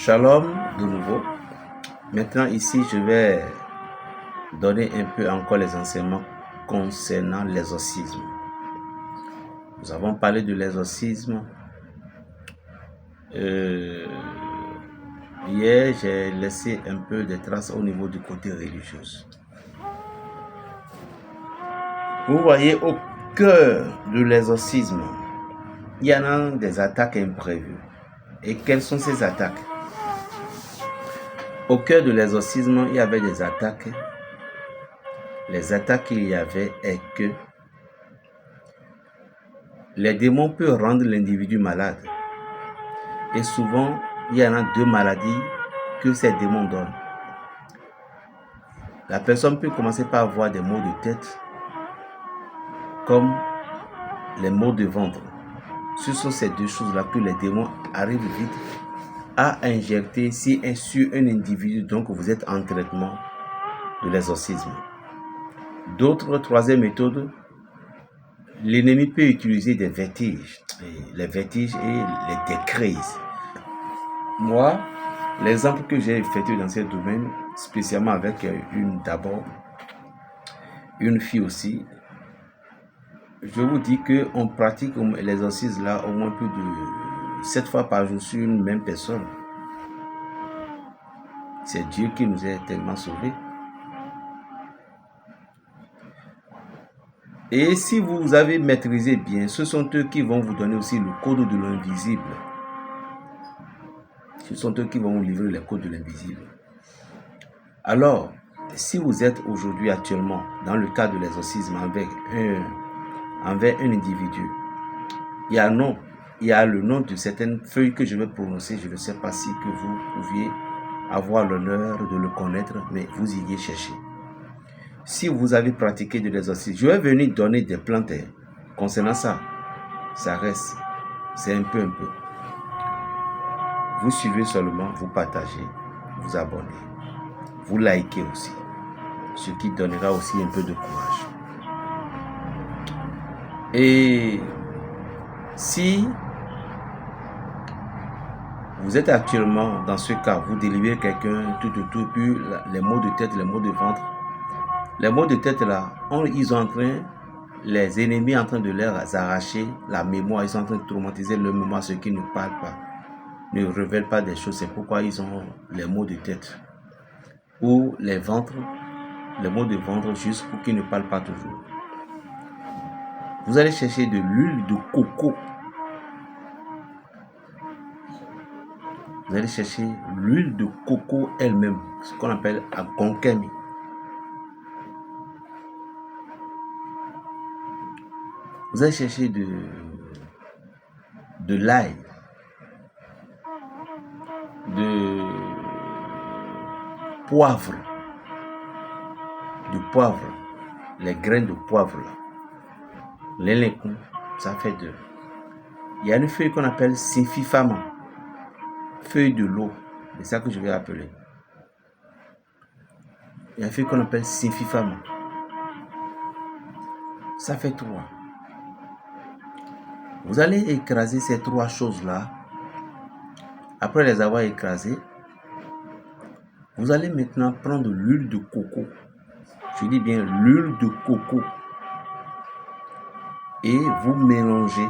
Shalom de nouveau. Maintenant ici je vais donner un peu encore les enseignements concernant l'exorcisme. Nous avons parlé de l'exorcisme. Hier j'ai laissé un peu de traces au niveau du côté religieux. Vous voyez, au cœur de l'exorcisme, il y en a des attaques imprévues. Et quelles sont ces attaques? Au cœur de l'exorcisme, il y avait des attaques. Les attaques qu'il y avait est que les démons peuvent rendre l'individu malade. Et souvent, il y en a deux maladies que ces démons donnent. La personne peut commencer par avoir des maux de tête, comme les maux de ventre. Ce sont ces deux choses-là que les démons arrivent vite à injecter sur un individu, donc vous êtes en traitement de l'exorcisme. D'autres, troisième méthode, l'ennemi peut utiliser des vertiges, les vertiges et des crises. Moi, l'exemple que j'ai effectué dans ce domaine, spécialement avec une fille aussi, je vous dis qu'on pratique l'exorcisme là au moins plus de 7 fois par jour sur une même personne. C'est Dieu qui nous a tellement sauvés. Et si vous avez maîtrisé bien, ce sont eux qui vont vous donner aussi le code de l'invisible. Ce sont eux qui vont vous livrer les codes de l'invisible. Alors, si vous êtes aujourd'hui actuellement dans le cas de l'exorcisme envers un individu, il y a le nom de certaines feuilles que je vais prononcer. Je ne sais pas si que vous pouviez avoir l'honneur de le connaître, mais vous y cherchez. Si vous avez pratiqué de l'exorcisme, je vais venir donner des plantes concernant ça. Ça reste, c'est un peu. Vous suivez seulement, vous partagez, vous abonnez, vous likez aussi, ce qui donnera aussi un peu de courage. Et si vous êtes actuellement dans ce cas, vous délivrez quelqu'un, puis les maux de tête, les maux de ventre, les maux de tête là, les ennemis en train de leur arracher la mémoire, ils sont en train de traumatiser leur mémoire, ceux qui ne parlent pas, ne révèlent pas des choses, c'est pourquoi ils ont les maux de tête. Ou les maux de ventre, juste pour qu'ils ne parlent pas toujours. Vous allez chercher de l'huile de coco. Vous allez chercher l'huile de coco elle-même, ce qu'on appelle agonkemi. Vous allez chercher de l'ail, de poivre, les graines de poivre là. L'élécon, ça fait deux. Il y a une feuille qu'on appelle Sinfifama, feuille de l'eau, c'est ça que je vais appeler. Il y a une feuille qu'on appelle Sinfifama. Ça fait 3. Vous allez écraser ces 3 choses-là. Après les avoir écrasées, vous allez maintenant prendre l'huile de coco. Je dis bien l'huile de coco. Et vous mélangez.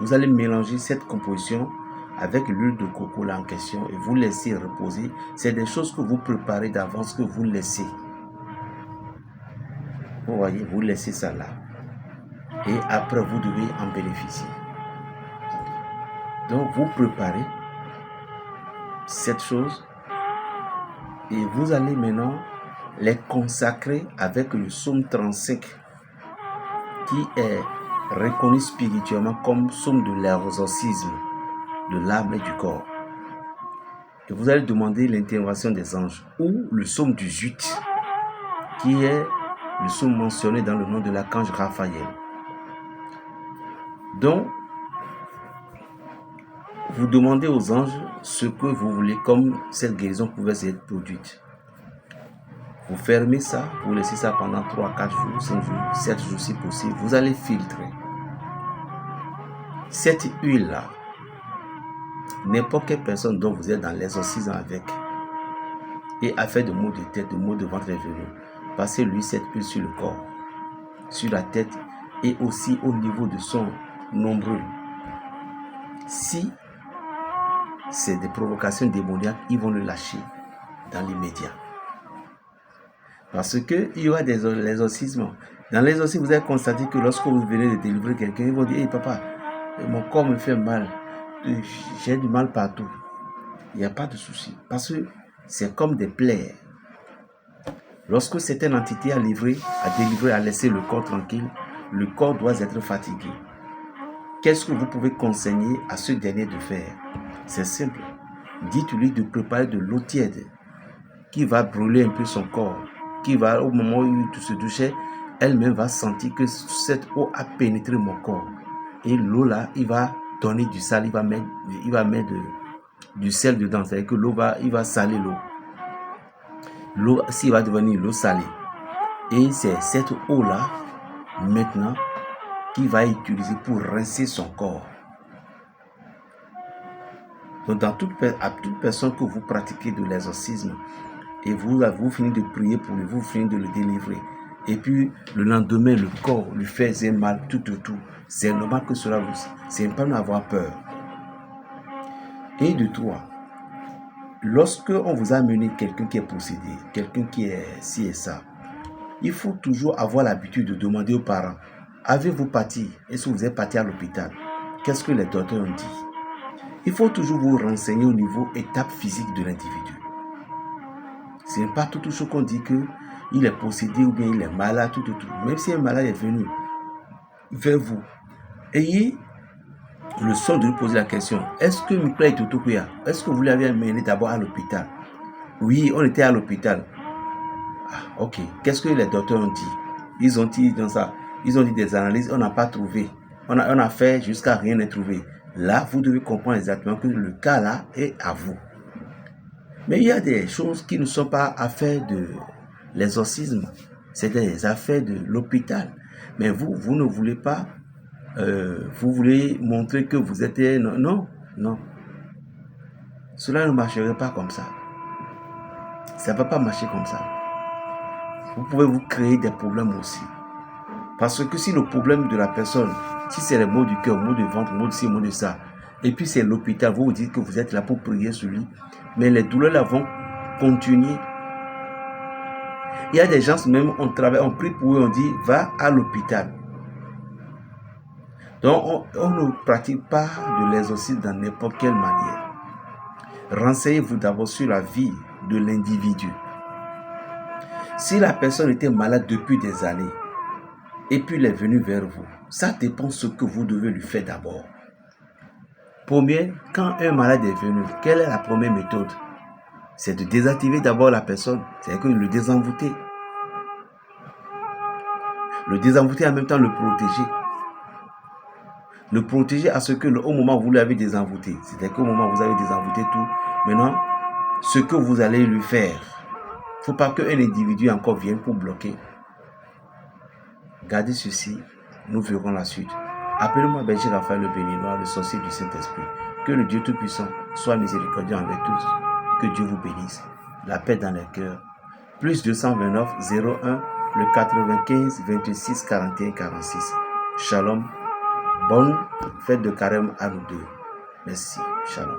Vous allez mélanger cette composition avec l'huile de coco là en question et vous laissez reposer. C'est des choses que vous préparez d'avance, que vous laissez. Vous voyez, vous laissez ça là. Et après, vous devez en bénéficier. Donc, vous préparez cette chose et vous allez maintenant les consacrer avec le psaume 35 qui est reconnu spirituellement comme psaume de l'exorcisme de l'âme et du corps. Et vous allez demander l'intervention des anges ou le psaume 18 qui est le psaume mentionné dans le nom de l'archange Raphaël. Donc, vous demandez aux anges ce que vous voulez comme cette guérison pouvait être produite. Vous fermez ça, vous laissez ça pendant 3, 4 jours, 5 jours, 7 jours si possible. Vous allez filtrer. Cette huile-là, N'importe quelle personne dont vous êtes dans l'exorcisme avec et a fait de maux de tête, de maux de ventre venu, passez-lui cette huile sur le corps, sur la tête et aussi au niveau de son nombril. Si c'est des provocations démoniaques, ils vont le lâcher dans l'immédiat. Parce qu'il y aura des exorcismes. Dans l'exorcisme, vous avez constaté que lorsque vous venez de délivrer quelqu'un, ils vont dire: hey papa, mon corps me fait mal, j'ai du mal partout. Il n'y a pas de souci. Parce que c'est comme des plaies. Lorsque certaines entités a délivré, a laissé le corps tranquille, le corps doit être fatigué. Qu'est-ce que vous pouvez conseiller à ce dernier de faire? C'est simple. Dites-lui de préparer de l'eau tiède qui va brûler un peu son corps, qui va, au moment où il se douchait, elle-même va sentir que cette eau a pénétré mon corps. Et l'eau là, il va donner du sel, il va mettre du sel dedans. C'est-à-dire que il va saler l'eau. L'eau, s'il va devenir l'eau salée. Et c'est cette eau-là, maintenant, qu'il va utiliser pour rincer son corps. Donc, à toute personne que vous pratiquez de l'exorcisme, et vous finissez de prier pour lui, vous finissez de le délivrer, et puis le lendemain, le corps lui faisait mal, tout, c'est normal que cela vous... C'est pas d'avoir peur. Et de toi, lorsque on vous a amené quelqu'un qui est possédé, quelqu'un qui est ci et ça, il faut toujours avoir l'habitude de demander aux parents: avez-vous parti? Est-ce que vous êtes parti à l'hôpital? Qu'est-ce que les docteurs ont dit? Il faut toujours vous renseigner au niveau étape physique de l'individu. Ce n'est pas tout chose qu'on dit qu'il est possédé ou bien il est malade, tout. Même si un malade est venu vers vous, ayez le soin de lui poser la question: est-ce que Mikla est Totokuya? Est-ce que vous l'avez amené d'abord à l'hôpital? Oui, on était à l'hôpital. Ah, ok. Qu'est-ce que les docteurs ont dit? Ils ont dit dans ça. Ils ont dit des analyses, on n'a pas trouvé. On a fait jusqu'à rien n'est trouvé. Là, vous devez comprendre exactement que le cas là est à vous. Mais il y a des choses qui ne sont pas affaires de l'exorcisme. C'est des affaires de l'hôpital. Mais vous ne voulez pas, vous voulez montrer que vous êtes... Non. Cela ne marcherait pas comme ça. Ça ne va pas marcher comme ça. Vous pouvez vous créer des problèmes aussi. Parce que si le problème de la personne, si c'est les maux du cœur, maux de ventre, maux de ci, maux de ça, et puis c'est l'hôpital, vous vous dites que vous êtes là pour prier sur lui, mais les douleurs là vont continuer. Il y a des gens, même on travaille, on prie pour eux, on dit va à l'hôpital. Donc on ne pratique pas de l'exorcisme dans n'importe quelle manière. Renseignez-vous d'abord sur la vie de l'individu. Si la personne était malade depuis des années, et puis il est venu vers vous, ça dépend de ce que vous devez lui faire d'abord. Premier, quand un malade est venu, quelle est la première méthode? C'est de désactiver d'abord la personne, c'est-à-dire que le désenvoûter. Le désenvoûter en même temps le protéger. Le protéger à ce que au moment où vous l'avez désenvoûté, c'est-à-dire qu'au moment où vous avez désenvoûté tout, maintenant, ce que vous allez lui faire, il ne faut pas qu'un individu encore vienne pour bloquer. Gardez ceci, nous verrons la suite. Appelez-moi Berger Raphaël le Béninois, le sorcier du Saint-Esprit. Que le Dieu Tout-Puissant soit miséricordieux envers tous. Que Dieu vous bénisse. La paix dans les cœurs. Plus 229 01 le 95 26 41 46. Shalom. Bonne fête de carême à nous deux. Merci. Shalom.